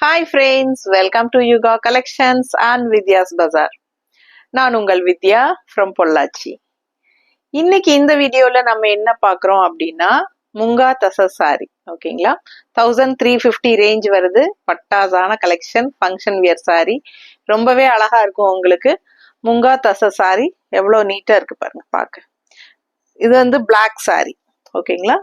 Hi friends, welcome to Yuga Collections and Vidya's Bazaar. நான் உங்கள் வித்யா from Pollachi. இன்னைக்கு இந்த வீடியோல நம்ம என்ன பார்க்குறோம் அப்படின்னா முங்கா தச சாரி ஓகேங்களா. 1350 ரேஞ்ச் வருது. பட்டாசான கலெக்ஷன், ஃபங்க்ஷன் வியர் சாரி, ரொம்பவே அழகா இருக்கும் உங்களுக்கு. முங்கா தச சாரி எவ்வளோ நீட்டா இருக்கு பாருங்க பார்க்க. இது வந்து பிளாக் சாரி ஓகேங்களா.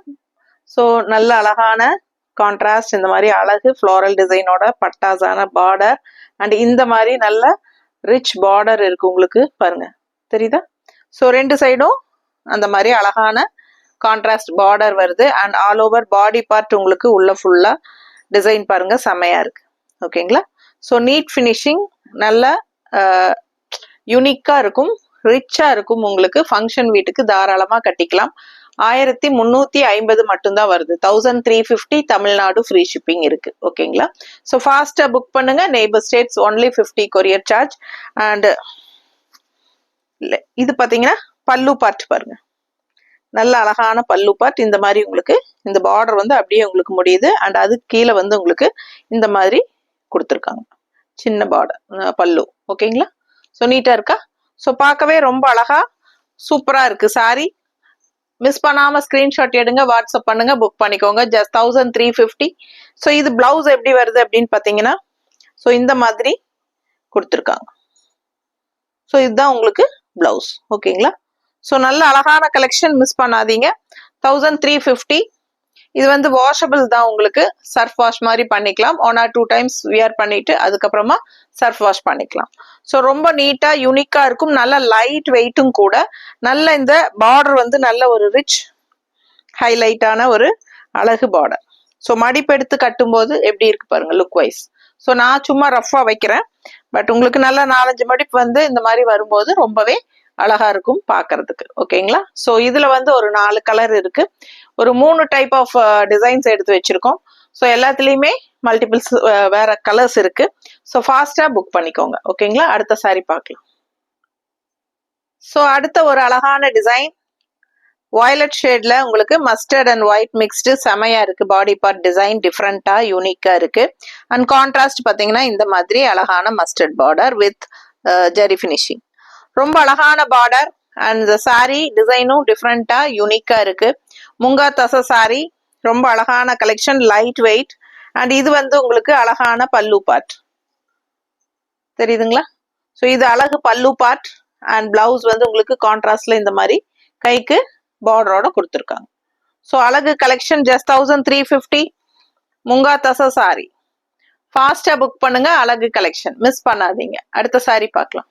ஸோ நல்ல அழகான கான்ட்ராஸ்ட், இந்த மாதிரி அழகு ஃப்ளோரல் டிசைனோட பட்டாசான பார்டர் அண்ட் இந்த மாதிரி நல்ல ரிச் பார்டர் இருக்கு உங்களுக்கு பாருங்க, தெரியுதா? ஸோ ரெண்டு சைடும் அந்த மாதிரி அழகான கான்ட்ராஸ்ட் பார்டர் வருது and all over body part உங்களுக்கு உள்ள ஃபுல்லா டிசைன் பாருங்க, செமையா இருக்கு ஓகேங்களா. ஸோ நீட் ஃபினிஷிங், நல்ல யூனிக்கா இருக்கும், ரிச்சா இருக்கும் உங்களுக்கு. ஃபங்க்ஷன் வீட்டுக்கு தாராளமா கட்டிக்கலாம். 1350 மட்டும்தான் வருது. 1350 தமிழ்நாடு ஃப்ரீ ஷிப்பிங் இருக்கு ஓகேங்களா. ஸோ ஃபாஸ்டா புக் பண்ணுங்க. Neighbour states only 50 courier charge. And இது பாத்தீங்கன்னா பல்லு பார்ட் பாருங்க, நல்ல அழகான பல்லு பார்ட். இந்த மாதிரி உங்களுக்கு இந்த பார்டர் வந்து அப்படியே உங்களுக்கு முடியுது அண்ட் அது கீழே வந்து உங்களுக்கு இந்த மாதிரி கொடுத்துருக்காங்க, சின்ன பார்டர் பல்லு ஓகேங்களா. ஸோ நீட்டா இருக்கா? ஸோ பார்க்கவே ரொம்ப அழகா சூப்பரா இருக்கு சாரி. மிஸ் பண்ணாம ஸ்கிரீன்ஷாட் எடுங்க, வாட்ஸ்அப் பண்ணுங்க, புக் பண்ணிக்கோங்க. ஜஸ்ட் 1350. ஸோ இது பிளவுஸ் எப்படி வருது அப்படின்னு பாத்தீங்கன்னா, ஸோ இந்த மாதிரி கொடுத்துருக்காங்க. ஸோ இதுதான் உங்களுக்கு பிளவுஸ் ஓகேங்களா. ஸோ நல்ல அழகான கலெக்ஷன், மிஸ் பண்ணாதீங்க. 1350. இது வந்து வாஷபிள் தான் உங்களுக்கு, சர்ஃப் வாஷ் மாதிரி பண்ணிக்கலாம். 1 or 2 டைம்ஸ் வியர் பண்ணிட்டு அதுக்கப்புறமா சர்ஃப் வாஷ் பண்ணிக்கலாம். ஸோ ரொம்ப நீட்டா யூனிக்கா இருக்கும், நல்ல லைட் வெயிட்டும் கூட. நல்ல இந்த பார்டர் வந்து நல்ல ஒரு ரிச் ஹைலைட்டான ஒரு அழகு பார்டர். ஸோ மடிப்பு எடுத்து கட்டும்போது எப்படி இருக்கு பாருங்க லுக் வைஸ். ஸோ நான் சும்மா ரஃபா வைக்கிறேன், பட் உங்களுக்கு நல்ல 4-5 மடிப்பு வந்து இந்த மாதிரி வரும்போது ரொம்பவே அழகா இருக்கும் பாக்குறதுக்கு ஓகேங்களா. ஸோ இதுல வந்து ஒரு 4 கலர் இருக்கு, ஒரு 3 டைப் ஆஃப் டிசைன்ஸ் எடுத்து வச்சிருக்கோம். ஸோ எல்லாத்துலயுமே மல்டிபிள்ஸ் வேற கலர்ஸ் இருக்கு. ஸோ ஃபாஸ்டா புக் பண்ணிக்கோங்க ஓகேங்களா. அடுத்த சாரி பார்க்கலாம். ஸோ அடுத்த ஒரு அழகான டிசைன், வயலட் ஷேட்ல உங்களுக்கு மஸ்டர்ட் அண்ட் ஒயிட் மிக்ஸ்டு, செமையா இருக்கு. பாடி பார்ட் டிசைன் டிஃப்ரெண்டா யூனிக்கா இருக்கு. அண்ட் கான்ட்ராஸ்ட் பாத்தீங்கன்னா இந்த மாதிரி அழகான mustard border with zari finishing, ரொம்ப அழகான பார்டர். அண்ட் இந்த சாரி டிசைனும் டிஃப்ரெண்டா யூனிக்கா இருக்கு. முங்கா தச சாரி, ரொம்ப அழகான கலெக்ஷன், லைட் வெயிட். அண்ட் இது வந்து உங்களுக்கு அழகான பல்லு பார்ட், தெரியுதுங்களா? ஸோ இது அழகு பல்லு பார்ட் அண்ட் பிளவுஸ் வந்து உங்களுக்கு கான்ட்ராஸ்ட்ல இந்த மாதிரி கைக்கு பார்டரோட கொடுத்துருக்காங்க. ஸோ அழகு கலெக்ஷன், ஜஸ்ட் 1350 முங்கா தச சாரி. ஃபாஸ்டா புக் பண்ணுங்க, அழகு கலெக்ஷன் மிஸ் பண்ணாதீங்க. அடுத்த சாரி பார்க்கலாம்.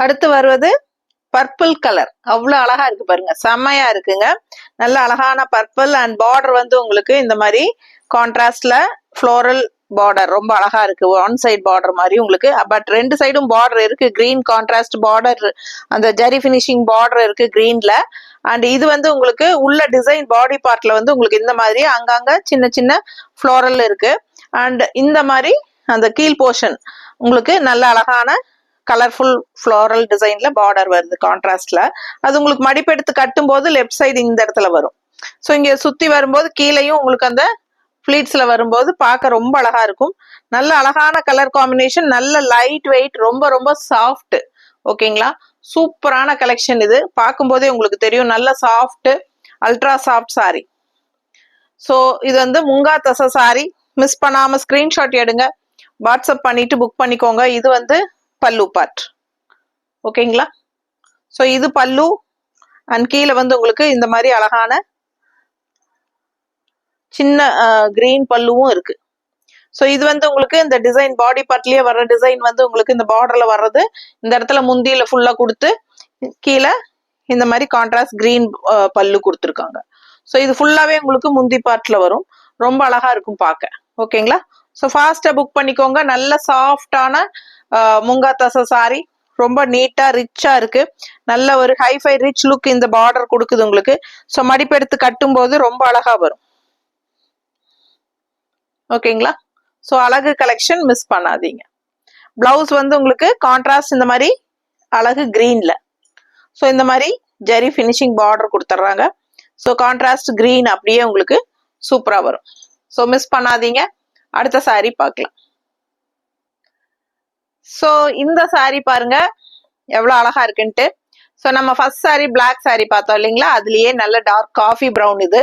அடுத்து வருவது பர்பிள் கலர், அவ்வளவு அழகா இருக்கு பாருங்க, செம்மையா இருக்குங்க. நல்ல அழகான பர்பிள் அண்ட் பார்டர் வந்து உங்களுக்கு இந்த மாதிரி கான்ட்ராஸ்ட்ல ஃப்ளோரல் பார்டர் ரொம்ப அழகா இருக்கு. ஒன் சைட் பார்டர் மாதிரி உங்களுக்கு, பட் ரெண்டு சைடும் பார்டர் இருக்கு. கிரீன் கான்ட்ராஸ்ட் பார்டர், அந்த ஜெரி ஃபினிஷிங் பார்டர் இருக்கு கிரீன்ல. அண்ட் இது வந்து உங்களுக்கு உள்ள டிசைன் பாடி பார்ட்ல வந்து உங்களுக்கு இந்த மாதிரி அங்கங்க சின்ன சின்ன ஃப்ளோரல் இருக்கு. அண்ட் இந்த மாதிரி அந்த கீழ் போர்ஷன் உங்களுக்கு நல்ல அழகான கலர்ஃபுல் ஃப்ளோரல் டிசைன்ல பார்டர் வருது கான்ட்ராஸ்ட்ல. அது உங்களுக்கு மடிப்பெடுத்து கட்டும் போது லெஃப்ட் சைடு இந்த இடத்துல வரும். ஸோ இங்க சுத்தி வரும்போது கீழேயும் உங்களுக்கு அந்த ஃபிளீட்ஸ்ல வரும்போது பார்க்க ரொம்ப அழகா இருக்கும். நல்ல அழகான கலர் காம்பினேஷன், நல்ல லைட் வெயிட், ரொம்ப ரொம்ப சாஃப்ட் ஓகேங்களா. சூப்பரான கலெக்ஷன் இது. பார்க்கும்போதே உங்களுக்கு தெரியும், நல்ல soft, ultra soft sorry. So இது வந்து முங்கா தச சாரி. மிஸ் பண்ணாம ஸ்கிரீன்ஷாட் எடுங்க, வாட்ஸ்அப் பண்ணிட்டு புக் பண்ணிக்கோங்க. இது வந்து பல்லு பார்ட் ஓகேங்களா. ஸோ இது பல்லு அண்ட் கீழே வந்து உங்களுக்கு இந்த மாதிரி அழகான சின்ன கிரீன் பல்லுவும் இருக்கு. ஸோ இது வந்து உங்களுக்கு இந்த டிசைன் பாடி பார்ட்லயே வர்ற டிசைன் வந்து உங்களுக்கு இந்த பார்டர்ல வர்றது, இந்த இடத்துல முந்தியில ஃபுல்லா கொடுத்து கீழே இந்த மாதிரி கான்ட்ராஸ்ட் கிரீன் பல்லு கொடுத்துருக்காங்க. ஸோ இது ஃபுல்லாவே உங்களுக்கு முந்தி பார்ட்ல வரும், ரொம்ப அழகா இருக்கும் பார்க்க ஓகேங்களா. ஸோ ஃபாஸ்டா புக் பண்ணிக்கோங்க. நல்ல சாஃப்டான முங்கா தச சாரி, ரொம்ப நீட்டா ரிச்சா இருக்கு. நல்ல ஒரு ஹைஃபை ரிச் லுக் இந்த பார்டர் கொடுக்குது உங்களுக்கு. ஸோ மடிப்பெடுத்து கட்டும் போது ரொம்ப அழகா வரும் ஓகேங்களா. ஸோ அழகு கலெக்ஷன் மிஸ் பண்ணாதீங்க. பிளவுஸ் வந்து உங்களுக்கு கான்ட்ராஸ்ட் இந்த மாதிரி அழகு கிரீன்ல, ஸோ இந்த மாதிரி ஜெரி ஃபினிஷிங் பார்டர் கொடுத்துட்றாங்க. ஸோ கான்ட்ராஸ்ட் கிரீன் அப்படியே உங்களுக்கு சூப்பரா வரும். ஸோ மிஸ் பண்ணாதீங்க, அடுத்த saree பார்க்கலாம். ஸோ இந்த saree பாருங்க எவ்வளோ அழகா இருக்குன்ட்டு. ஸோ நம்ம ஃபர்ஸ்ட் saree பிளாக் saree பார்த்தோம் இல்லைங்களா, அதுலயே நல்ல டார்க் காஃபி ப்ரௌன் இது.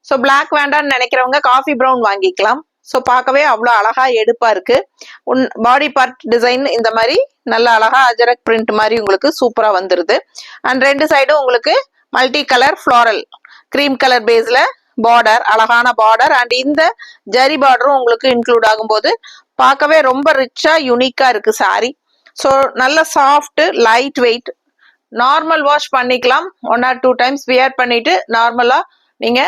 ஸோ பிளாக் வேண்டாம்னு நினைக்கிறவங்க காஃபி ப்ரௌன் வாங்கிக்கலாம். ஸோ பார்க்கவே அவ்வளோ அழகா எடுப்பா இருக்கு. பாடி பார்ட் டிசைன் இந்த மாதிரி நல்ல அழகா அஜரக் பிரிண்ட் மாதிரி உங்களுக்கு சூப்பரா வந்துருது. அண்ட் ரெண்டு சைடும் உங்களுக்கு multi colour floral cream colour பேஸ்ல பார்டர், அழகான பார்டர். அண்ட் இந்த ஜரி பார்டரும் உங்களுக்கு இன்க்ளூட் ஆகும்போது பார்க்கவே ரொம்ப ரிச்சா யூனிக்கா இருக்கு சாரி. ஸோ நல்ல soft light weight, normal wash பண்ணிக்கலாம். 1 or 2 times வியர் பண்ணிட்டு நார்மலா நீங்க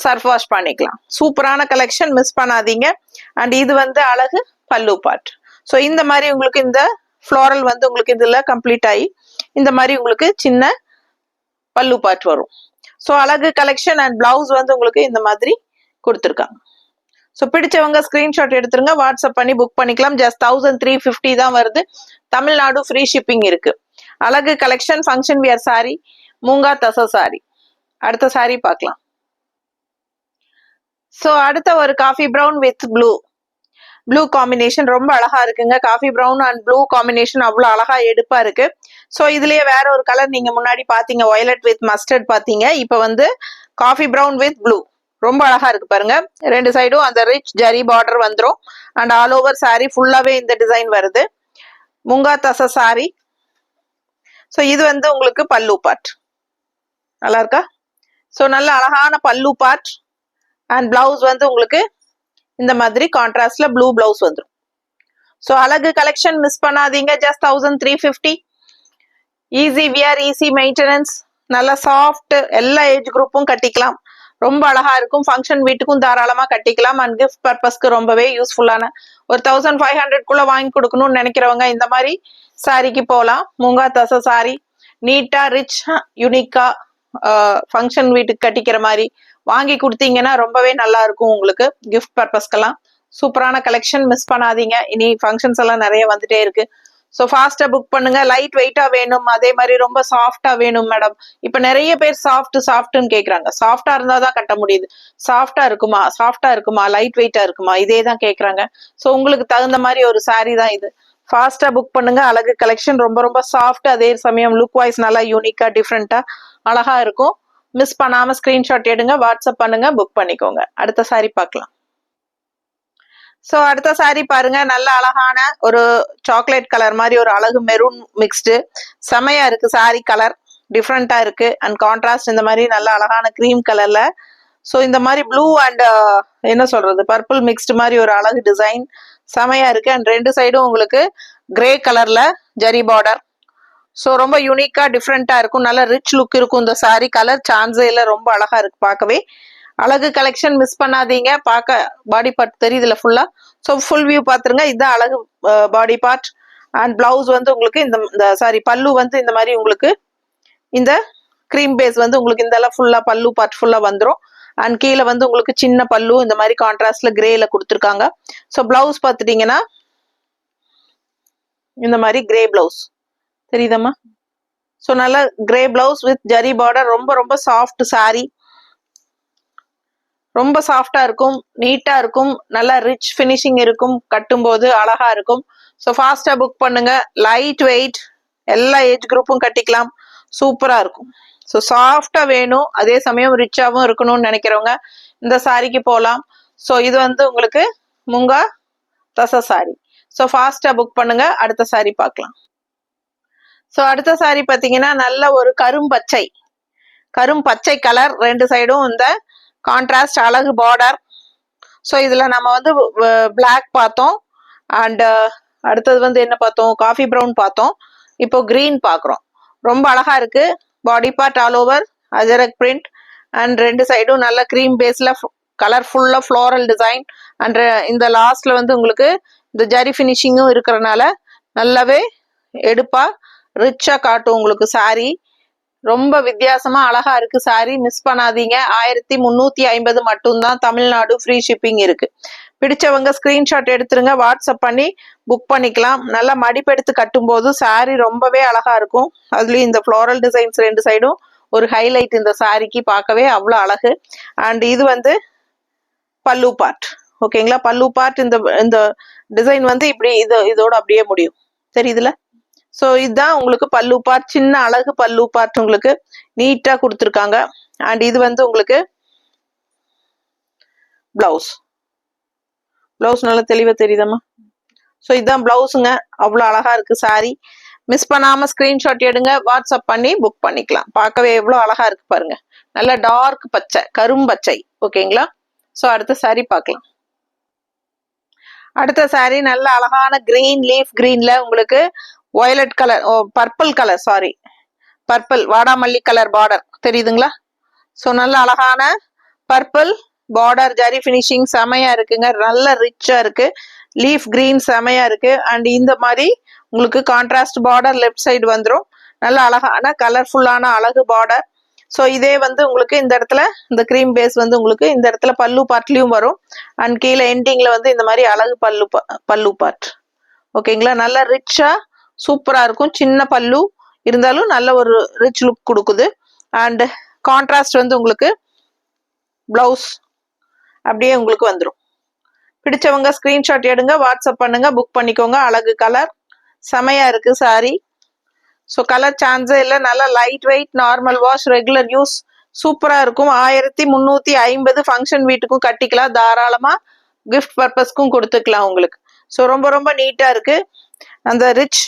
சர்ஃப் வாஷ் பண்ணிக்கலாம். சூப்பரான கலெக்ஷன், மிஸ் பண்ணாதீங்க. அண்ட் இது வந்து அழகு பல்லு பார்ட். ஸோ இந்த மாதிரி உங்களுக்கு இந்த ஃப்ளோரல் வந்து உங்களுக்கு இதுல கம்ப்ளீட் ஆகி இந்த மாதிரி உங்களுக்கு சின்ன பல்லு பார்ட் வரும். ஸோ அழகு கலெக்ஷன். அண்ட் பிளவுஸ் வந்து உங்களுக்கு இந்த மாதிரி கொடுத்துருக்காங்க. ஸோ பிடிச்சவங்க ஸ்கிரீன்ஷாட் எடுத்துருங்க, வாட்ஸ்அப் பண்ணி புக் பண்ணிக்கலாம். ஜஸ்ட் 1350 தான் வருது. தமிழ்நாடு ஃப்ரீ ஷிப்பிங் இருக்கு. அழகு collection, function wear sorry, moonga தச சாரி. அடுத்த சாரி பார்க்கலாம். ஸோ அடுத்த ஒரு coffee brown with blue combination ரொம்ப அழகா இருக்குங்க. Coffee brown and blue combination அவ்வளோ அழகா எடுப்பா இருக்கு. ஸோ இதுலயே வேற ஒரு கலர் நீங்க முன்னாடி பாத்தீங்க, வயலட் வித் மஸ்டர்ட் பாத்தீங்க. இப்போ வந்து காஃபி ப்ரௌன் வித் ப்ளூ ரொம்ப அழகா இருக்கு பாருங்க. ரெண்டு சைடும் அந்த ரிச் ஜரி பார்டர் வந்துடும். அண்ட் ஆல் ஓவர் சாரி ஃபுல்லாவே இந்த டிசைன் வருது. முங்கா தச சாரி. ஸோ இது வந்து உங்களுக்கு பல்லு பார்ட். நல்லா இருக்கா? ஸோ நல்ல அழகான பல்லு பார்ட். அண்ட் பிளவுஸ் வந்து உங்களுக்கு இந்த மாதிரி கான்ட்ராஸ்ட்ல ப்ளூ பிளவுஸ் வந்துடும். ஸோ அழகு கலெக்ஷன் மிஸ் பண்ணாதீங்க. Just 1350. Easy wear, easy maintenance, நல்ல சாஃப்ட், எல்லா ஏஜ் குரூப்பும் கட்டிக்கலாம். ரொம்ப அழகா இருக்கும். ஃபங்க்ஷன் வீட்டுக்கும் தாராளமா கட்டிக்கலாம். அண்ட் கிஃப்ட் பர்பஸ்க்கு ரொம்பவே யூஸ்ஃபுல்லான ஒரு 1500 வாங்கி கொடுக்கணும்னு நினைக்கிறவங்க இந்த மாதிரி சாரிக்கு போகலாம். மூங்கா தச சாரி நீட்டா ரிச் யூனிக்கா ஃபங்க்ஷன் வீட்டுக்கு கட்டிக்கிற மாதிரி வாங்கி கொடுத்தீங்கன்னா ரொம்பவே நல்லா இருக்கும் உங்களுக்கு கிஃப்ட் பர்பஸ்க்கெல்லாம். சூப்பரான கலெக்ஷன், மிஸ் பண்ணாதீங்க. இனி ஃபங்க்ஷன்ஸ் எல்லாம் நிறைய வந்துட்டே இருக்கு. ஸோ ஃபாஸ்டா புக் பண்ணுங்க. லைட் வெயிட்டா வேணும், அதே மாதிரி ரொம்ப சாஃப்டா வேணும் மேடம். இப்ப நிறைய பேர் சாஃப்ட்னு கேக்குறாங்க. சாஃப்டா இருந்தாதான் கட்ட முடியுது. சாஃப்டா இருக்குமா, லைட் வெயிட்டா இருக்குமா, இதே தான் கேக்குறாங்க. ஸோ உங்களுக்கு தகுந்த மாதிரி ஒரு சாரி தான் இது. ஃபாஸ்டா புக் பண்ணுங்க. அழகு கலெக்ஷன் ரொம்ப ரொம்ப சாஃப்ட், அதே சமயம் லுக் வைஸ் நல்லா யூனிக்கா டிஃப்ரெண்டா அழகா இருக்கும். மிஸ் பண்ணாம ஸ்கிரீன்ஷாட் எடுங்க, வாட்ஸ்அப் பண்ணுங்க, புக் பண்ணிக்கோங்க. அடுத்த சாரி பார்க்கலாம். ஸோ அடுத்த சாரி பாருங்க, நல்ல அழகான ஒரு சாக்லேட் கலர் மாதிரி ஒரு அழகு மெரூன் மிக்ஸ்டு செமையா இருக்கு. சாரி கலர் டிஃப்ரெண்டா இருக்கு. அண்ட் கான்ட்ராஸ்ட் இந்த மாதிரி நல்ல அழகான கிரீம் கலர்ல. ஸோ இந்த மாதிரி ப்ளூ அண்ட் என்ன சொல்றது பர்பிள் மிக்ஸ்டு மாதிரி ஒரு அழகு டிசைன் செமையா இருக்கு. அண்ட் ரெண்டு சைடும் உங்களுக்கு கிரே கலர்ல ஜரி பார்டர். ஸோ ரொம்ப யூனிக்கா டிஃப்ரெண்டா இருக்கும். நல்ல ரிச் லுக் இருக்கும். இந்த சாரி கலர் சான்ஸே இல்லை, ரொம்ப அழகா இருக்கு பார்க்கவே. அழகு கலெக்ஷன் மிஸ் பண்ணாதீங்க. பார்க்க பாடி பார்ட் தெரியுதுல ஃபுல்லா. ஸோ ஃபுல் வியூ பார்த்துருங்க. இதுதான் அழகு பாடி பார்ட். அண்ட் பிளவுஸ் வந்து உங்களுக்கு இந்த சாரி பல்லு வந்து இந்த மாதிரி உங்களுக்கு இந்த கிரீம் பேஸ் வந்து உங்களுக்கு இந்த ஃபுல்லா பல்லு பார்ட் ஃபுல்லா வந்துடும். அண்ட் கீழே வந்து உங்களுக்கு சின்ன பல்லு இந்த மாதிரி கான்ட்ராஸ்ட்ல கிரேல கொடுத்துருக்காங்க. ஸோ பிளவுஸ் பார்த்துட்டீங்கன்னா இந்த மாதிரி கிரே பிளவுஸ் தெரியுதம்மா. ஸோ நல்ல grey blouse with zari border. ரொம்ப ரொம்ப சாஃப்ட் சாரி, ரொம்ப சாஃப்டா இருக்கும், நீட்டா இருக்கும், நல்லா ரிச் ஃபினிஷிங் இருக்கும், கட்டும்போது அழகா இருக்கும். ஸோ ஃபாஸ்டா புக் பண்ணுங்க. லைட் வெயிட், எல்லா ஏஜ் குரூப்பும் கட்டிக்கலாம். சூப்பரா இருக்கும். ஸோ சாஃப்டா வேணும், அதே சமயம் ரிச்சாவும் இருக்கணும்னு நினைக்கிறவங்க இந்த சாரிக்கு போகலாம். ஸோ இது வந்து உங்களுக்கு முங்கா தச சாரி. ஸோ ஃபாஸ்டா புக் பண்ணுங்க. அடுத்த சாரி பார்க்கலாம். ஸோ அடுத்த சாரி பார்த்தீங்கன்னா நல்ல ஒரு கரும்பச்சை கலர். ரெண்டு சைடும் இந்த கான்ட்ராஸ்ட் அழகு பார்டர். ஸோ இதுல நம்ம வந்து பிளாக் பார்த்தோம். அண்ட் அடுத்தது வந்து என்ன பார்த்தோம், காஃபி ப்ரௌன் பார்த்தோம். இப்போ கிரீன் பார்க்குறோம். ரொம்ப அழகா இருக்கு. Body part all over Ajrakh print. And ரெண்டு சைடும் நல்ல கிரீம் பேஸ்ல கலர்ஃபுல்லா ஃப்ளோரல் டிசைன். அண்ட் இந்த லாஸ்ட்ல வந்து உங்களுக்கு இந்த ஜரி ஃபினிஷிங்கும் இருக்கிறனால நல்லாவே எடுப்பா ரிச்சா காட்டும் உங்களுக்கு சாரி. ரொம்ப வித்தியாசமா அழகா இருக்கு சாரி, மிஸ் பண்ணாதீங்க. 1350 மட்டும்தான். தமிழ்நாடு ஃப்ரீ ஷிப்பிங் இருக்கு. பிடிச்சவங்க ஸ்கிரீன்ஷாட் எடுத்துருங்க, வாட்ஸ்அப் பண்ணி புக் பண்ணிக்கலாம். நல்லா மடிப்பெடுத்து கட்டும் போது சாரி ரொம்பவே அழகா இருக்கும். அதுலயும் இந்த ஃப்ளோரல் டிசைன்ஸ் ரெண்டு சைடும் ஒரு ஹைலைட் இந்த சாரிக்கு, பார்க்கவே அவ்வளோ அழகு. அண்ட் இது வந்து பல்லு பார்ட். ஓகேங்களா. பல்லு பார்ட் இந்த இந்த டிசைன் வந்து இப்படி இதோட அப்படியே முடியும், தெரியுதுல. ஸோ இதுதான் உங்களுக்கு பல்லு பார்ட், சின்ன அழகு பல்லு பார்ட் உங்களுக்கு நீட்டா கொடுத்துருக்காங்க. அண்ட் இது வந்து உங்களுக்கு பிளவுஸ். பிளவுஸ் நல்லா தெளிவா தெரியுதம்மா. ஸோ இதுதான் பிளவுஸுங்க. அவ்வளோ அழகா இருக்கு சாரி. மிஸ் பண்ணாம ஸ்கிரீன்ஷாட் எடுங்க, வாட்ஸ்அப் பண்ணி புக் பண்ணிக்கலாம். பார்க்கவே எவ்வளோ அழகா இருக்கு பாருங்க. நல்ல டார்க் பச்சை, கரும்பச்சை. ஓகேங்களா. ஸோ அடுத்த சாரி பார்க்கலாம். அடுத்த சாரி நல்ல அழகான கிரீன், லீஃப் கிரீன்ல உங்களுக்கு violet colour, purple colour, sari purple வாடாமல்லி கலர் பார்டர் தெரியுதுங்களா. ஸோ நல்ல அழகான பர்பிள் பார்டர், ஜரி ஃபினிஷிங் செமையா இருக்குங்க. நல்ல ரிச்சா இருக்கு. லீஃப் கிரீன் செமையா இருக்கு. அண்ட் இந்த மாதிரி உங்களுக்கு கான்ட்ராஸ்ட் பார்டர் லெஃப்ட் சைடு வந்துடும். நல்ல அழகான கலர்ஃபுல்லான அழகு பார்டர். ஸோ இதே வந்து உங்களுக்கு இந்த இடத்துல இந்த கிரீம் பேஸ் வந்து உங்களுக்கு இந்த இடத்துல பல்லு பார்ட்லயும் வரும். அண்ட் கீழே எண்டிங்ல வந்து இந்த மாதிரி அழகு பல்லு பார்ட். ஓகேங்களா. நல்ல ரிச்சா சூப்பரா இருக்கும். சின்ன பல்லு இருந்தாலும் நல்ல ஒரு ரிச் லுக் கொடுக்குது. அண்ட் கான்ட்ராஸ்ட் வந்து உங்களுக்கு பிளவுஸ் அப்படியே உங்களுக்கு வந்துடும். பிடிச்சவங்க ஸ்கிரீன்ஷாட் எடுங்க, வாட்ஸ்அப் பண்ணுங்க, புக் பண்ணிக்கோங்க. அழகு கலர் செமையா இருக்கு சாரி. ஸோ கலர் சான்ஸே இல்லை. நல்ல light weight, normal wash, regular use சூப்பரா இருக்கும். 1350 ஃபங்க்ஷன் வீட்டுக்கும் கட்டிக்கலாம், தாராளமா கிஃப்ட் பர்பஸ்க்கும் கொடுத்துக்கலாம் உங்களுக்கு. ஸோ ரொம்ப ரொம்ப நீட்டா இருக்கு. அந்த ரிச்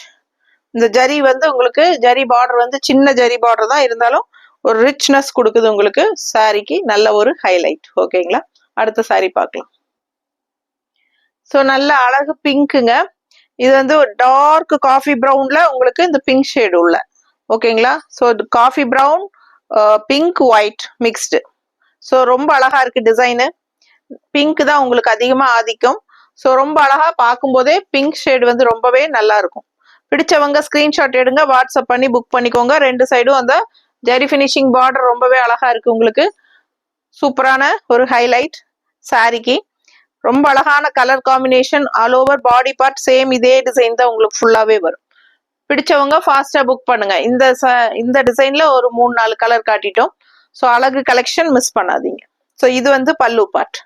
இந்த ஜரி வந்து உங்களுக்கு ஜரி பார்டர் வந்து சின்ன ஜரி பார்டர் தான் இருந்தாலும் ஒரு ரிச்னஸ் கொடுக்குது உங்களுக்கு சாரிக்கு. நல்ல ஒரு ஹைலைட். ஓகேங்களா. அடுத்த சாரி பார்க்கலாம். ஸோ நல்ல அழகு பிங்க்குங்க. இது வந்து ஒரு டார்க் காஃபி ப்ரௌன்ல உங்களுக்கு இந்த பிங்க் ஷேடு உள்ள. ஓகேங்களா. So coffee brown, pink, white mixed. So ரொம்ப அழகா இருக்கு டிசைனு. பிங்க் தான் உங்களுக்கு அதிகமா ஆதிக்கம். ஸோ ரொம்ப அழகா பார்க்கும்போதே பிங்க் ஷேடு வந்து ரொம்பவே நல்லா இருக்கும். பிடிச்சவங்க ஸ்கிரீன்ஷாட் எடுங்க, வாட்ஸ்அப் பண்ணி புக் பண்ணிக்கோங்க. ரெண்டு சைடும் அந்த ஜரி ஃபினிஷிங் பார்டர் ரொம்பவே அழகா இருக்கு உங்களுக்கு. சூப்பரான ஒரு ஹைலைட் சாரிக்கு. ரொம்ப அழகான colour combination. All over body part same இதே டிசைன் தான் உங்களுக்கு ஃபுல்லாவே வரும். பிடிச்சவங்க ஃபாஸ்டா புக் பண்ணுங்க. இந்த டிசைன்ல ஒரு 3-4 கலர் காட்டிட்டோம். ஸோ அழகு கலெக்ஷன் மிஸ் பண்ணாதீங்க. ஸோ இது வந்து பல்லு பார்ட்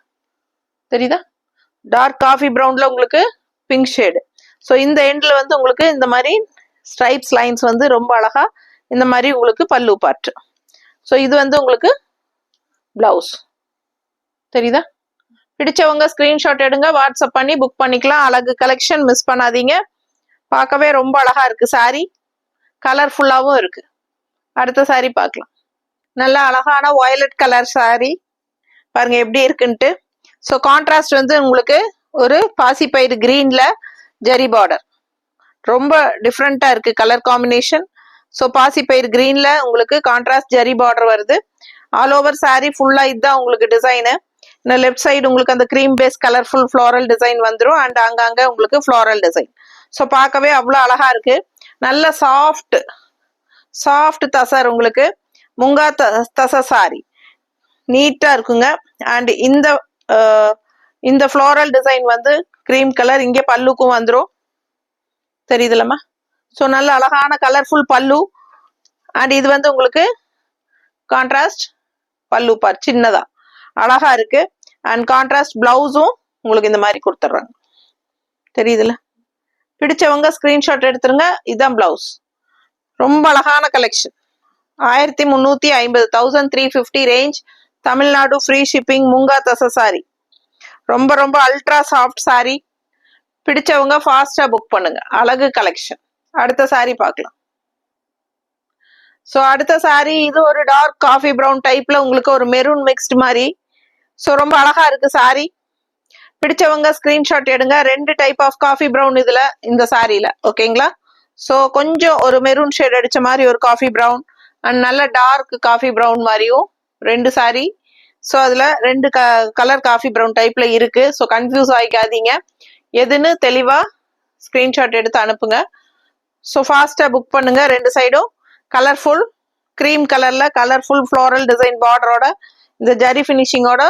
தெரியுதா. டார்க் காஃபி ப்ரௌன்ல உங்களுக்கு பிங்க் ஷேடு. ஸோ இந்த எண்ட்ல வந்து உங்களுக்கு இந்த மாதிரி ஸ்ட்ரைப்ஸ் லைன்ஸ் வந்து ரொம்ப அழகா இந்த மாதிரி உங்களுக்கு பல்லு பார்ட். ஸோ இது வந்து உங்களுக்கு பிளவுஸ் தெரியுதா. பிடிச்சவங்க ஸ்கிரீன்ஷாட் எடுங்க, வாட்ஸ்அப் பண்ணி புக் பண்ணிக்கலாம். அழகு கலெக்ஷன் மிஸ் பண்ணாதீங்க. பார்க்கவே ரொம்ப அழகா இருக்கு சாரி. கலர்ஃபுல்லாவும் இருக்கு. அடுத்த சாரி பார்க்கலாம். நல்ல அழகான வயலட் கலர் சாரி பாருங்க எப்படி இருக்குன்ட்டு. ஸோ கான்ட்ராஸ்ட் வந்து உங்களுக்கு ஒரு பாசிப்பயிறு கிரீன்ல ஜரி பார்டர் ரொம்ப டிஃப்ரெண்டா இருக்கு கலர் காம்பினேஷன். ஸோ பாசிப்பயிறு கிரீன்ல உங்களுக்கு கான்ட்ராஸ்ட் ஜரி பார்டர் வருது. ஆல் ஓவர் சாரி ஃபுல்லா இதுதான் உங்களுக்கு டிசைனு. லெஃப்ட் சைடு உங்களுக்கு அந்த cream base colourful floral design வந்துடும். அண்ட் அங்கங்க உங்களுக்கு ஃப்ளோரல் டிசைன். ஸோ பார்க்கவே அவ்வளோ அழகா இருக்கு. நல்ல சாஃப்ட் தசர் உங்களுக்கு முங்கா தச சாரி நீட்டா இருக்குங்க. அண்ட் இந்த ஃப்ளோரல் டிசைன் வந்து கிரீம் கலர் இங்கே பல்லுக்கும் வந்துடும் தெரியுதுலம்மா. ஸோ நல்ல அழகான கலர்ஃபுல் பல்லு. அண்ட் இது வந்து உங்களுக்கு கான்ட்ராஸ்ட் பல்லு பார் சின்னதா அழகா இருக்கு. அண்ட் கான்ட்ராஸ்ட் பிளவுஸும் உங்களுக்கு இந்த மாதிரி கொடுத்துட்றாங்க தெரியுதுல. பிடிச்சவங்க ஸ்கிரீன்ஷாட் எடுத்துருங்க. இதுதான் பிளவுஸ். ரொம்ப அழகான collection. 1350 1350 range. Tamil Nadu free shipping. முங்கா தச சாரி ரொம்ப ரொம்ப அல்ட்ரா சாஃப்ட் சாரி. பிடிச்சவங்க ஃபாஸ்டா புக் பண்ணுங்க. அழகு கலெக்ஷன். அடுத்த சாரி பார்க்கலாம். ஸோ அடுத்த சாரி இது ஒரு டார்க் காஃபி ப்ரௌன் டைப்ல உங்களுக்கு ஒரு மெரூன் மிக்ஸ்டு மாதிரி. ஸோ ரொம்ப அழகா இருக்கு சாரி. பிடிச்சவங்க ஸ்கிரீன்ஷாட் எடுங்க. 2 டைப் ஆஃப் காஃபி ப்ரௌன் இதுல இந்த சாரியில. ஓகேங்களா. ஸோ கொஞ்சம் ஒரு மெரூன் ஷேட் அடிச்ச மாதிரி ஒரு காஃபி ப்ரௌன் அண்ட் நல்ல டார்க் காஃபி ப்ரௌன் மாதிரியும் 2 சாரி. ஸோ அதுல 2 கலர் காஃபி ப்ரௌன் டைப்ல இருக்கு. ஸோ கன்ஃபியூஸ் ஆகிக்காதீங்க. எதுன்னு தெளிவா ஸ்கிரீன்ஷாட் எடுத்து அனுப்புங்க. ஸோ ஃபாஸ்டா புக் பண்ணுங்க. 2 சைடும் கலர்ஃபுல் கிரீம் கலர்ல கலர்ஃபுல் ஃப்ளோரல் டிசைன் பார்டரோட இந்த ஜரி ஃபினிஷிங்கோட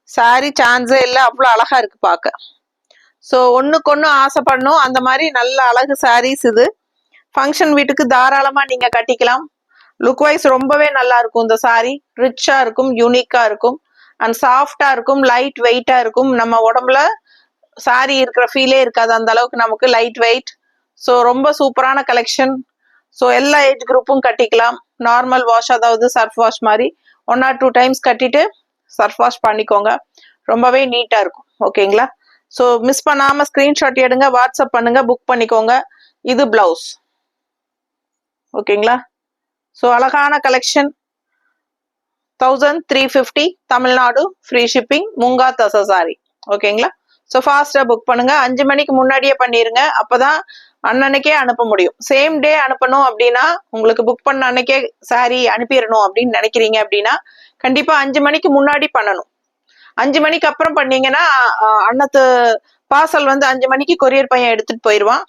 சாரி சான்ஸே இல்லை. அவ்வளோ அழகா இருக்கு பார்க்க. ஸோ ஒன்றுக்கு ஒன்று ஆசைப்படணும் அந்த மாதிரி நல்ல அழகு சாரீஸ் இது. ஃபங்க்ஷன் வீட்டுக்கு தாராளமாக நீங்கள் கட்டிக்கலாம். லுக் வைஸ் ரொம்பவே நல்லா இருக்கும் இந்த சாரி. ரிச்சா இருக்கும், யூனிக்கா இருக்கும். அண்ட் சாஃப்டா இருக்கும், லைட் வெயிட்டா இருக்கும். நம்ம உடம்புல சாரி இருக்கிற ஃபீலே இருக்காது, அந்த அளவுக்கு நமக்கு லைட் வெயிட். ஸோ ரொம்ப சூப்பரான கலெக்ஷன். ஸோ எல்லா ஏஜ் குரூப்பும் கட்டிக்கலாம். நார்மல் வாஷ், அதாவது சர்ஃப் வாஷ் மாதிரி 1 or 2 டைம்ஸ் கட்டிட்டு சர்ஃப் வாஷ் பண்ணிக்கோங்க. ரொம்பவே நீட்டா இருக்கும். ஓகேங்களா? ஸோ மிஸ் பண்ணாம ஸ்கிரீன்ஷாட் எடுங்க, வாட்ஸ்அப் பண்ணுங்க, புக் பண்ணிக்கோங்க. இது பிளவுஸ். ஓகேங்களா? ஸோ அழகான கலெக்ஷன். 1350 தமிழ்நாடு, ஃப்ரீ ஷிப்பிங், முங்கா தச சாரி. ஓகேங்களா? ஸோ ஃபாஸ்டா புக் பண்ணுங்க. 5 மணிக்கு முன்னாடியே பண்ணிருங்க, அப்பதான் அன்னன்னைக்கே அனுப்ப முடியும். சேம் டே அனுப்பணும் அப்படின்னா, உங்களுக்கு புக் பண்ண அன்னைக்கே சாரி அனுப்பிடணும் அப்படின்னு நினைக்கிறீங்க அப்படின்னா கண்டிப்பா 5 மணிக்கு முன்னாடி பண்ணணும். 5 மணிக்கு அப்புறம் பண்ணீங்கன்னா அன்னத்து பார்சல் வந்து 5 மணிக்கு கொரியர் பையன் எடுத்துட்டு போயிடுவான்.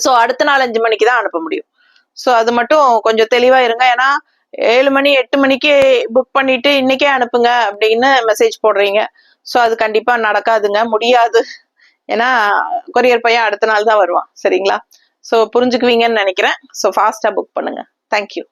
ஸோ அடுத்த நாள் 5 மணிக்கு தான் அனுப்ப முடியும். ஸோ அது மட்டும் கொஞ்சம் தெளிவா இருங்க. ஏன்னா 7 மணி 8 மணிக்கு புக் பண்ணிட்டு இன்னைக்கே அனுப்புங்க அப்படின்னு மெசேஜ் போடுறீங்க. ஸோ அது கண்டிப்பா நடக்காதுங்க, முடியாது. ஏன்னா கொரியர் பையன் அடுத்த நாள் தான் வருவான். சரிங்களா? ஸோ புரிஞ்சுக்குவீங்கன்னு நினைக்கிறேன். ஸோ ஃபாஸ்டா புக் பண்ணுங்க. தேங்க்யூ.